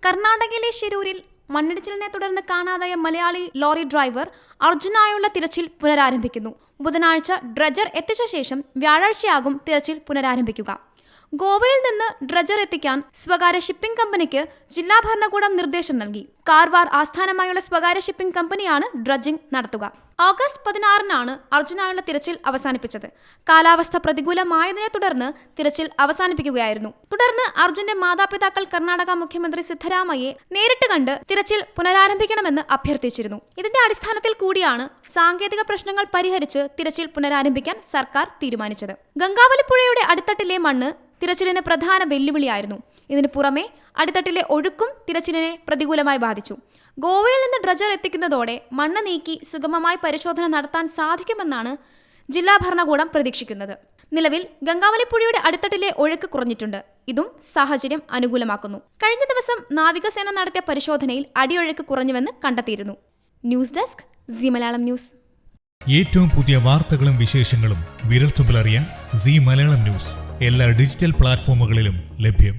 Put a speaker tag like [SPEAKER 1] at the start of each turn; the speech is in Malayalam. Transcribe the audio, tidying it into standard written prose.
[SPEAKER 1] കർണാടകയിലെ ശിരൂരിൽ മണ്ണിടിച്ചിലിനെ തുടർന്ന് കാണാതായ മലയാളി ലോറി ഡ്രൈവർ അർജുനായുള്ള തിരച്ചിൽ പുനരാരംഭിക്കുന്നു. ബുധനാഴ്ച ഡ്രജർ എത്തിച്ച ശേഷം വ്യാഴാഴ്ചയാകും തിരച്ചിൽ പുനരാരംഭിക്കുക. ഗോവയിൽ നിന്ന് ഡ്രജർ എത്തിക്കാൻ സ്വകാര്യ ഷിപ്പിംഗ് കമ്പനിക്ക് ജില്ലാ ഭരണകൂടം നിർദ്ദേശം നൽകി. കാർവാർ ആസ്ഥാനമായുള്ള സ്വകാര്യ ഷിപ്പിംഗ് കമ്പനിയാണ് ഡ്രഡ്ജിംഗ് നടത്തുക. ഓഗസ്റ്റ് 16-നാണ് അർജുനായുള്ള തിരച്ചിൽ അവസാനിപ്പിച്ചത്. കാലാവസ്ഥ പ്രതികൂലമായതിനെ തുടർന്ന് തിരച്ചിൽ അവസാനിപ്പിക്കുകയായിരുന്നു. തുടർന്ന് അർജുന്റെ മാതാപിതാക്കൾ കർണാടക മുഖ്യമന്ത്രി സിദ്ധരാമയ്യെ നേരിട്ട് കണ്ട് തിരച്ചിൽ പുനരാരംഭിക്കണമെന്ന് അഭ്യർത്ഥിച്ചിരുന്നു. ഇതിന്റെ അടിസ്ഥാനത്തിൽ കൂടിയാണ് സാങ്കേതിക പ്രശ്നങ്ങൾ പരിഹരിച്ച് തിരച്ചിൽ പുനരാരംഭിക്കാൻ സർക്കാർ തീരുമാനിച്ചത്. ഗംഗാവലിപ്പുഴയുടെ അടിത്തട്ടിലെ മണ്ണ് തിരച്ചിലിന് പ്രധാന വെല്ലുവിളിയായിരുന്നു. ഇതിനു പുറമെ അടിത്തട്ടിലെ ഒഴുക്കും തിരച്ചിലിനെ പ്രതികൂലമായി ബാധിച്ചു. ഗോവയിൽ നിന്ന് ഡ്രജർ എത്തിക്കുന്നതോടെ മണ്ണ് നീക്കി സുഗമമായി പരിശോധന നടത്താൻ സാധിക്കുമെന്നാണ് ജില്ലാ ഭരണകൂടം പ്രതീക്ഷിക്കുന്നത്. നിലവിൽ ഗംഗാവലിപ്പുഴയുടെ അടിത്തട്ടിലെ ഒഴുക്ക് കുറഞ്ഞിട്ടുണ്ട്. ഇതും സാഹചര്യം അനുകൂലമാക്കുന്നു. കഴിഞ്ഞ ദിവസം നാവികസേന നടത്തിയ പരിശോധനയിൽ അടിയൊഴുക്ക് കുറഞ്ഞുവെന്ന് കണ്ടെത്തിയിരുന്നു. News desk Zee Malayalam news.
[SPEAKER 2] ഏറ്റവും പുതിയ വാർത്തകളും വിശേഷങ്ങളും വിരൽത്തുമ്പിലറിയാൻ സീ മലയാളം ന്യൂസ് എല്ലാ ഡിജിറ്റൽ പ്ലാറ്റ്ഫോമുകളിലും ലഭ്യം.